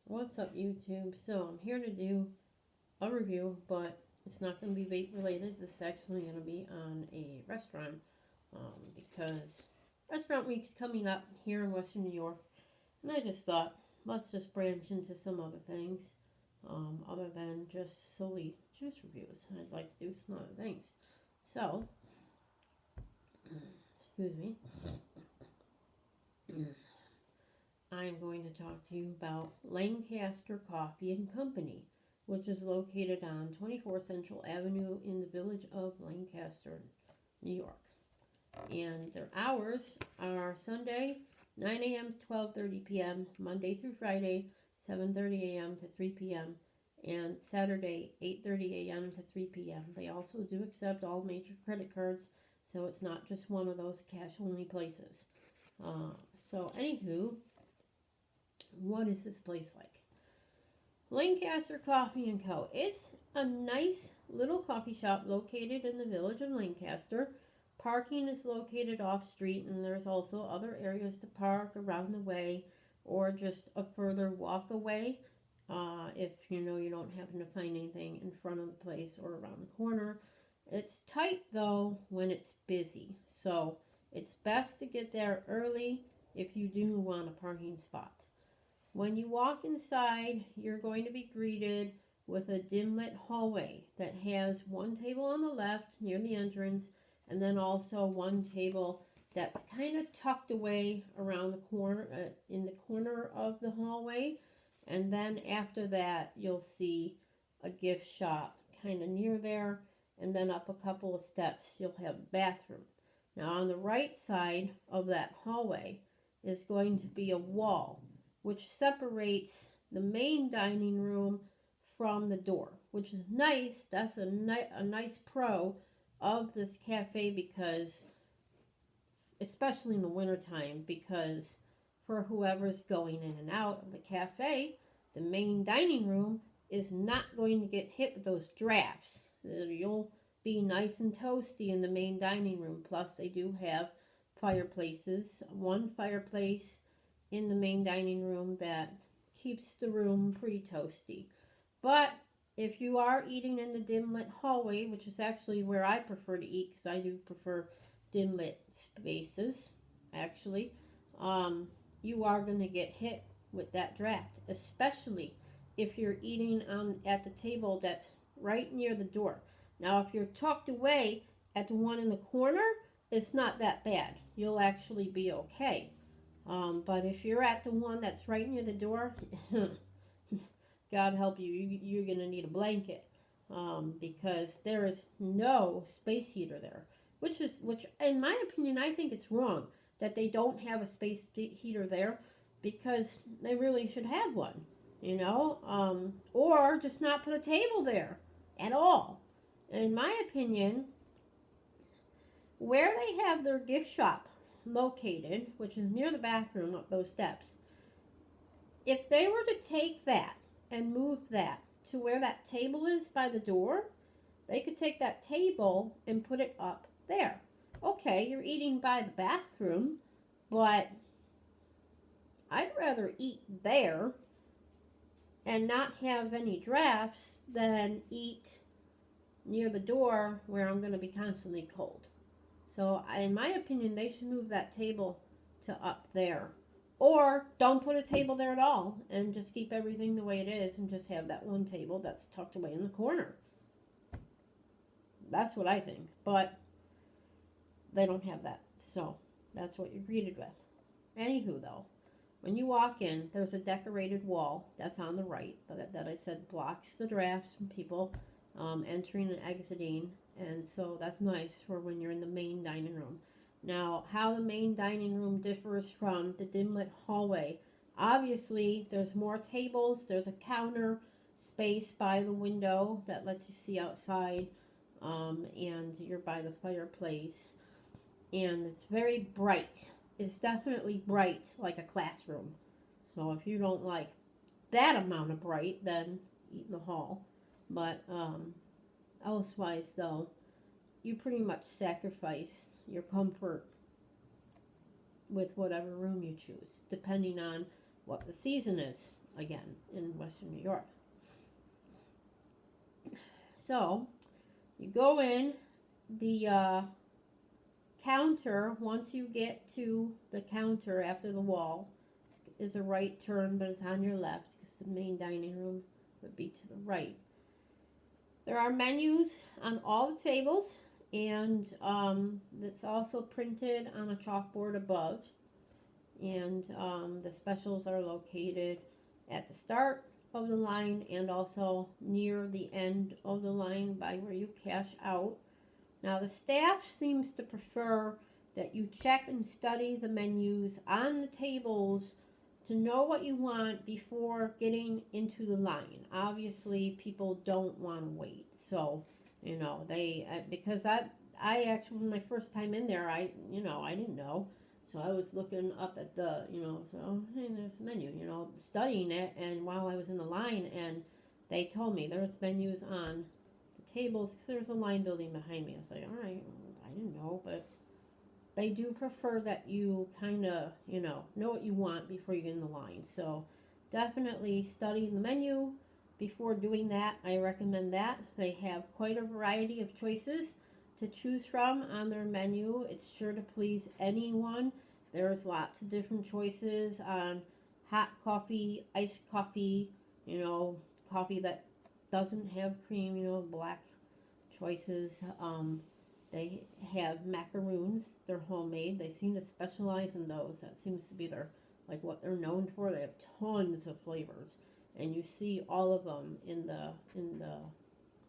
What's up, YouTube? So, I'm here to do a review, but it's not going to be vape related. This is actually going to be on a restaurant because Restaurant Week's coming up here in Western New York, and I just thought, let's just branch into some other things other than just solely juice reviews. I'd like to do some other things. So, excuse me. I'm going to talk to you about Lancaster Coffee and Company, which is located on 24 Central Avenue in the village of Lancaster, New York. And their hours are Sunday 9 a.m. to 12:30 p.m., Monday through Friday 7:30 a.m. to 3 p.m., and Saturday 8:30 a.m. to 3 p.m. They also do accept all major credit cards, so it's not just one of those cash-only places. Anywho, what is this place like? Lancaster Coffee and Co. It's a nice little coffee shop located in the village of Lancaster. Parking is located off street, and there's also other areas to park around the way or just a further walk away if you know you don't happen to find anything in front of the place or around the corner. It's tight though when it's busy, so it's best to get there early if you do want a parking spot. When you walk inside, you're going to be greeted with a dim lit hallway that has one table on the left near the entrance, and then also one table that's kind of tucked away around the corner, in the corner of the hallway. And then after that, you'll see a gift shop kind of near there, and then up a couple of steps, you'll have a bathroom. Now, on the right side of that hallway is going to be a wall which separates the main dining room from the door, which is nice. That's a nice pro of this cafe, because especially in the wintertime, because for whoever's going in and out of the cafe, the main dining room is not going to get hit with those drafts. You'll be nice and toasty in the main dining room. Plus, they do have fireplaces. One fireplace in the main dining room that keeps the room pretty toasty. But if you are eating in the dim lit hallway, which is actually where I prefer to eat, because I do prefer dim lit spaces, actually, you are going to get hit with that draft, especially if you're eating at the table that's right near the door. Now, if you're tucked away at the one in the corner, it's not that bad. You'll actually be okay. But if you're at the one that's right near the door, God help you, you're going to need a blanket, because there is no space heater there, which in my opinion, I think it's wrong that they don't have a space heater there, because they really should have one, or just not put a table there at all. In my opinion, where they have their gift shop located, which is near the bathroom up those steps, if they were to take that and move that to where that table is by the door, they could take that table and put it up there. Okay, you're eating by the bathroom, but I'd rather eat there and not have any drafts than eat near the door where I'm going to be constantly cold. So, in my opinion, they should move that table to up there. Or don't put a table there at all and just keep everything the way it is and just have that one table that's tucked away in the corner. That's what I think. But they don't have that. So, that's what you're greeted with. Anywho, though, when you walk in, there's a decorated wall that's on the right that I said blocks the drafts from people entering and exiting. And so that's nice for when you're in the main dining room. Now, how the main dining room differs from the dim lit hallway. Obviously, there's more tables. There's a counter space by the window that lets you see outside. And you're by the fireplace. And it's very bright. It's definitely bright, like a classroom. So if you don't like that amount of bright, then eat in the hall. But elsewise, though, you pretty much sacrifice your comfort with whatever room you choose, depending on what the season is. again in Western New York. So you go in the counter. Once you get to the counter after the wall is a right turn, but it's on your left because the main dining room would be to the right. There are menus on all the tables, and it's also printed on a chalkboard above. And the specials are located at the start of the line and also near the end of the line by where you cash out. Now the staff seems to prefer that you check and study the menus on the tables to know what you want before getting into the line. Obviously people don't want to wait, so because I actually, my first time in there, I didn't know. So I was looking up at the, so hey, there's a menu, studying it, and while I was in the line, and they told me there's menus on the tables, because there's a line building behind me. I was like, all right, I didn't know, but they do prefer that you kind of, know what you want before you get in the line. So definitely study the menu before doing that. I recommend that. They have quite a variety of choices to choose from on their menu. It's sure to please anyone. There's lots of different choices on hot coffee, iced coffee, coffee that doesn't have cream, black choices. They have macaroons. They're homemade. They seem to specialize in those. That seems to be what they're known for. They have tons of flavors, and you see all of them in the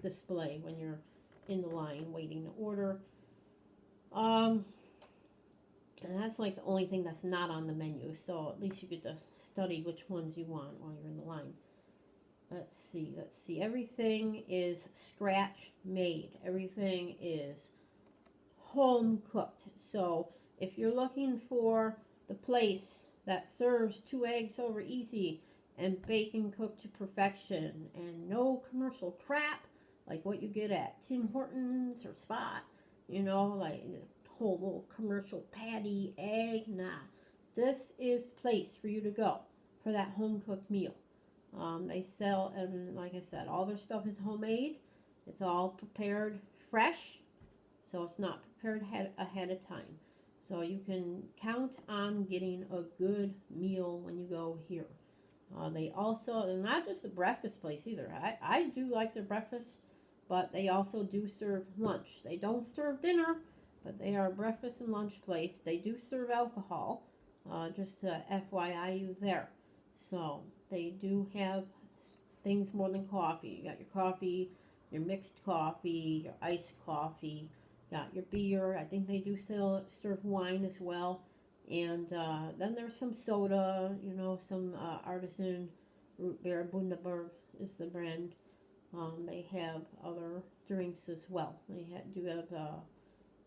display when you're in the line waiting to order. And that's the only thing that's not on the menu, so at least you get to study which ones you want while you're in the line. Let's see. Everything is scratch made. Everything is home cooked. So if you're looking for the place that serves 2 eggs over easy and bacon cooked to perfection and no commercial crap like what you get at Tim Hortons or Spot, like whole little commercial patty, egg, nah. This is the place for you to go for that home cooked meal. They sell, and like I said, all their stuff is homemade. It's all prepared fresh, so it's not prepared ahead of time. So you can count on getting a good meal when you go here. They also, and not just a breakfast place either. I do like their breakfast, but they also do serve lunch. They don't serve dinner, but they are a breakfast and lunch place. They do serve alcohol, just FYI you there. So they do have things more than coffee. You got your coffee, your mixed coffee, your iced coffee, got your beer. I think they do serve wine as well. And then there's some soda, some artisan root beer. Bundaberg is the brand. They have other drinks as well. They do have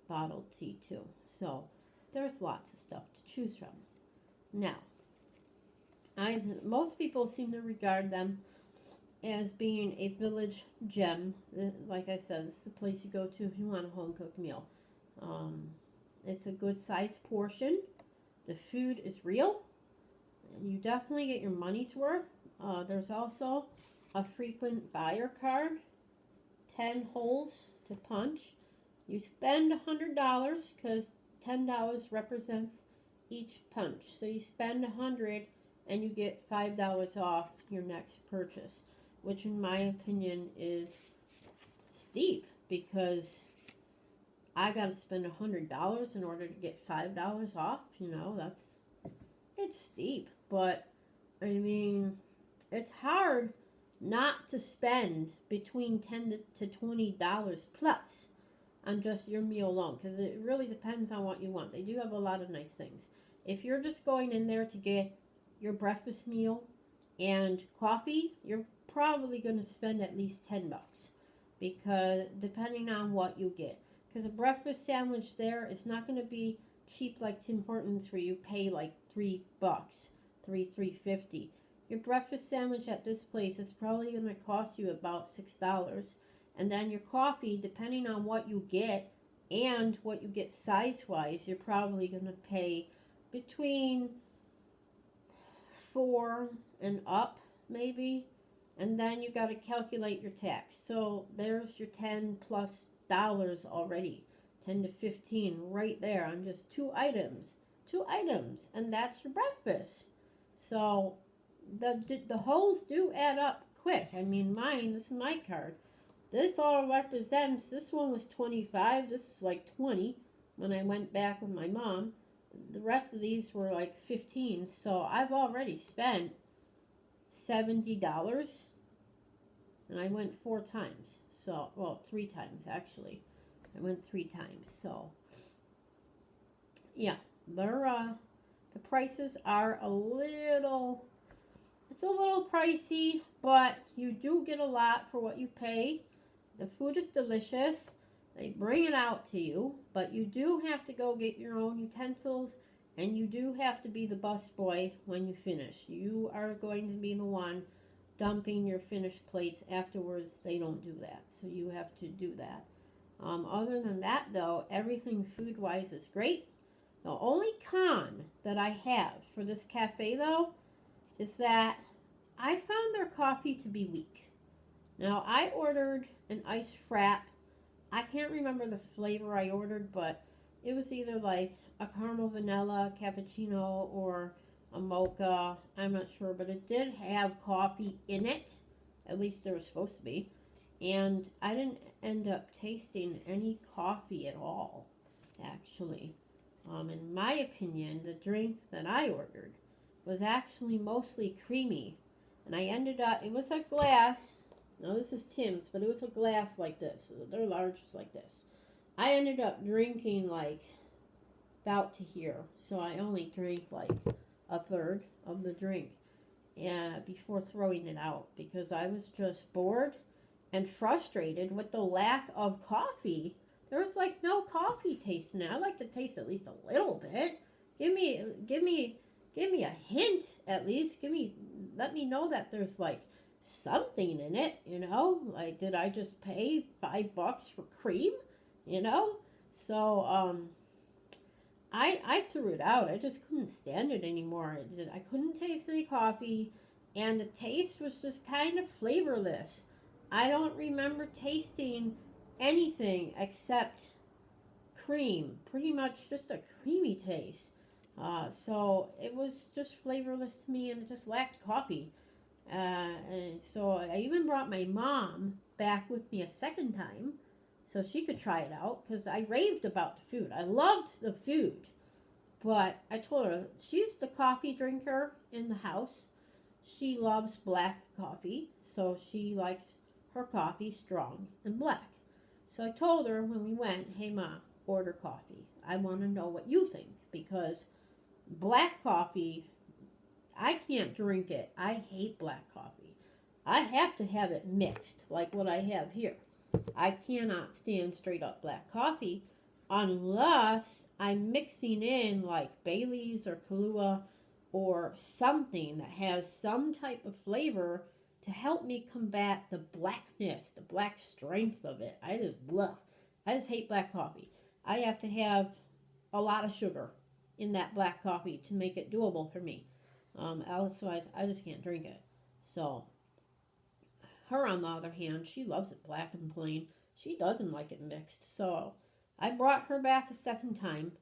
bottled tea too. So there's lots of stuff to choose from. Now, most people seem to regard them as being a village gem. Like I said, this is the place you go to if you want a home cooked meal. It's a good sized portion. The food is real. You definitely get your money's worth. There's also a frequent buyer card, 10 holes to punch. You spend $100 because $10 represents each punch. So you spend $100 and you get $5 off your next purchase, which in my opinion is steep because I got to spend $100 in order to get $5 off. It's steep, but I mean, it's hard not to spend between $10 to $20 plus on just your meal alone, because it really depends on what you want. They do have a lot of nice things. If you're just going in there to get your breakfast meal and coffee, you're probably going to spend at least $10, because depending on what you get, because a breakfast sandwich there is not going to be cheap like Tim Hortons where you pay like $3, $3.50. Your breakfast sandwich at this place is probably going to cost you about $6. And then your coffee, depending on what you get and what you get size-wise, you're probably going to pay between $4 and up maybe, and then you got to calculate your tax. So there's your $10+ already, 10 to 15 right there on just two items, and that's your breakfast. So the holes do add up quick. I mean, mine, this is my card. This all represents, this one was 25, this is like 20 when I went back with my mom. The rest of these were like 15, so I've already spent $70, and I went 4 times. So, well, 3 times actually. I went 3 times. So, yeah, they're the prices are it's a little pricey, but you do get a lot for what you pay. The food is delicious. They bring it out to you, but you do have to go get your own utensils, and you do have to be the busboy when you finish. You are going to be the one dumping your finished plates afterwards. They don't do that, so you have to do that. Other than that, though, everything food-wise is great. The only con that I have for this cafe, though, is that I found their coffee to be weak. Now, I ordered an iced frap. I can't remember the flavor I ordered, but it was either like a caramel vanilla cappuccino or a mocha. I'm not sure, but it did have coffee in it. At least there was supposed to be. And I didn't end up tasting any coffee at all, actually. In my opinion, the drink that I ordered was actually mostly creamy. And I ended up, it was a glass. Now this is Tim's, but it was a glass like this. They're large like this. I ended up drinking like about to here. So I only drank like a third of the drink before throwing it out, because I was just bored and frustrated with the lack of coffee. There was like no coffee taste in it. I like to taste at least a little bit. Give me a hint at least. Let me know that there's like something in it, you know? Like, did I just pay $5 for cream? You know? So, I threw it out. I just couldn't stand it anymore. I couldn't taste any coffee, and the taste was just kind of flavorless. I don't remember tasting anything except cream. Pretty much just a creamy taste. So it was just flavorless to me, and it just lacked coffee. And so I even brought my mom back with me a second time so she could try it out, because I raved about the food. I loved the food, but I told her she's the coffee drinker in the house. She loves black coffee, so she likes her coffee strong and black. So I told her when we went, hey Ma, order coffee. I want to know what you think, because black coffee, I can't drink it. I hate black coffee. I have to have it mixed, like what I have here. I cannot stand straight up black coffee unless I'm mixing in like Bailey's or Kahlua or something that has some type of flavor to help me combat the blackness, the black strength of it. I just hate black coffee. I have to have a lot of sugar in that black coffee to make it doable for me. Otherwise, I just can't drink it. So, her on the other hand, she loves it black and plain. She doesn't like it mixed. So, I brought her back a second time,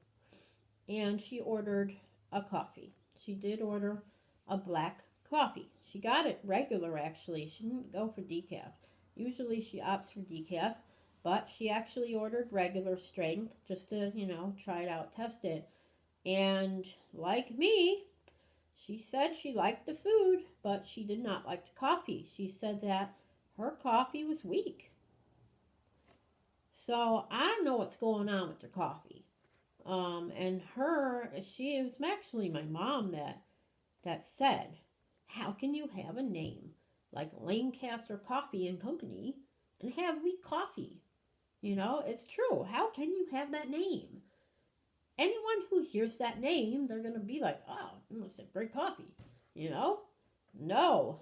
and she ordered a coffee. She did order a black coffee. She got it regular, actually. She didn't go for decaf. Usually she opts for decaf, but she actually ordered regular strength just to, try it out, test it. And like me, she said she liked the food, but she did not like the coffee. She said that her coffee was weak. So I don't know what's going on with her coffee. And she was actually my mom that said, how can you have a name like Lancaster Coffee and Company and have weak coffee? It's true. How can you have that name? Anyone who hears that name, they're going to be like, oh, it must have great coffee. No,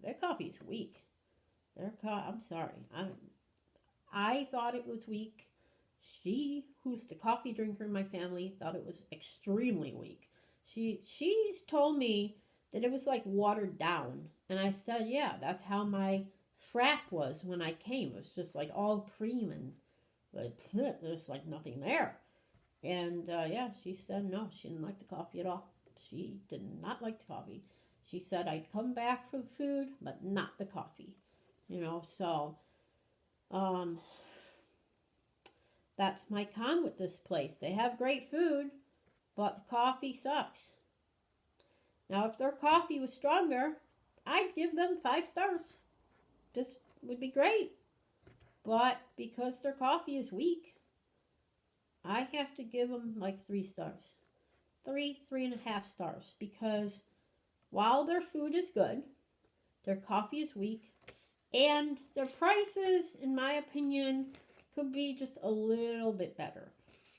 their coffee is weak. I'm sorry. I thought it was weak. She, who's the coffee drinker in my family, thought it was extremely weak. She's told me that it was like watered down. And I said, yeah, that's how my frap was when I came. It was just like all cream and like, there's like nothing there. And yeah, she said no, she didn't like the coffee at all. She did not like the coffee. She said I'd come back for the food, but not the coffee. So um, that's my con with this place. They have great food, but the coffee sucks. Now, if their coffee was stronger, I'd give them 5 stars. This would be great. But because their coffee is weak, I have to give them like 3 stars. 3.5 stars. Because while their food is good, their coffee is weak, and their prices, in my opinion, could be just a little bit better.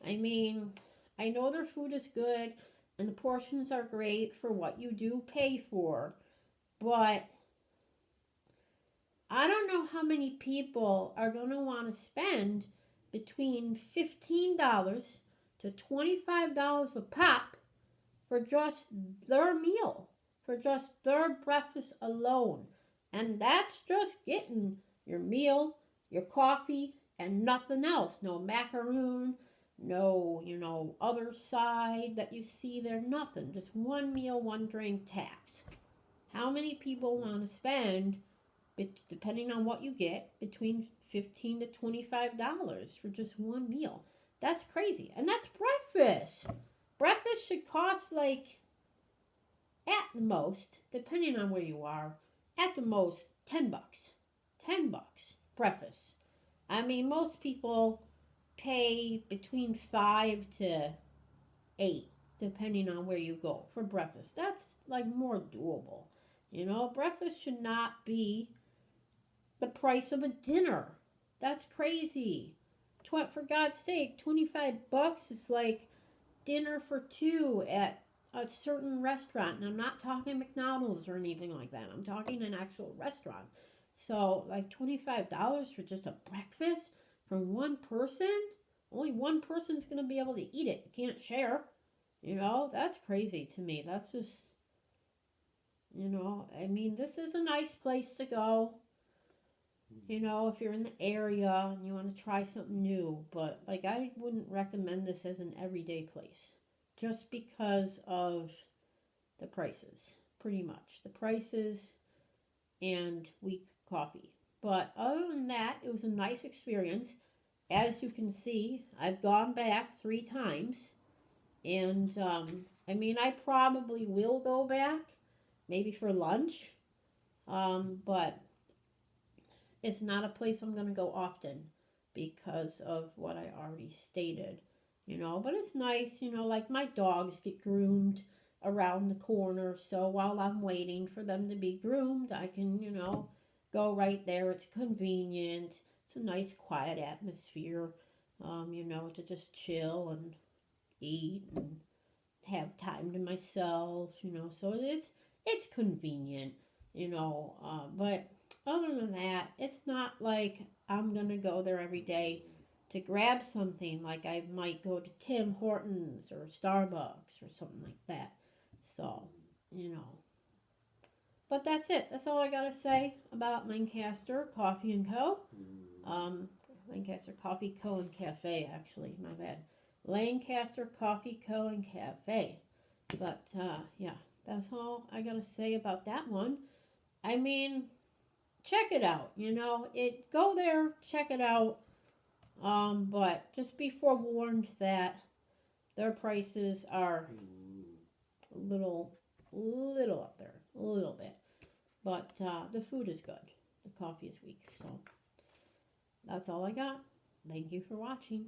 I mean, I know their food is good and the portions are great for what you do pay for, but I don't know how many people are going to want to spend between $15 to $25 a pop for just their meal, for just their breakfast alone. And that's just getting your meal, your coffee, and nothing else. No macaroon, no, other side that you see there, nothing. Just one meal, one drink tax. How many people want to spend, depending on what you get, between $15 to $25 for just one meal? That's crazy. And that's breakfast. Breakfast should cost like, at the most, depending on where you are, at the most, $10. $10 breakfast. I mean, most people pay between 5 to 8, depending on where you go for breakfast. That's like more doable. Breakfast should not be the price of a dinner. That's crazy. For God's sake, $25 is like dinner for two at a certain restaurant. And I'm not talking McDonald's or anything like that. I'm talking an actual restaurant. So, like $25 for just a breakfast from one person? Only one person's going to be able to eat it. You can't share. That's crazy to me. That's just, I mean, this is a nice place to go. If you're in the area and you want to try something new. But, like, I wouldn't recommend this as an everyday place. Just because of the prices, pretty much. The prices and weak coffee. But other than that, it was a nice experience. As you can see, I've gone back 3 times. And, I mean, I probably will go back, maybe for lunch. But it's not a place I'm going to go often because of what I already stated. But it's nice, like my dogs get groomed around the corner. So while I'm waiting for them to be groomed, I can, go right there. It's convenient. It's a nice quiet atmosphere, to just chill and eat and have time to myself, so it's convenient, but other than that, it's not like I'm gonna go there every day to grab something. Like I might go to Tim Hortons or Starbucks or something like that. So, but that's it. That's all I gotta say about Lancaster Coffee and Co. Lancaster Coffee Co. and Cafe, actually, my bad. Lancaster Coffee Co. and Cafe. But, yeah, that's all I gotta say about that one. I mean, check it out, go there, check it out. But just be forewarned that their prices are a little up there, a little bit. But, the food is good. The coffee is weak, so that's all I got. Thank you for watching.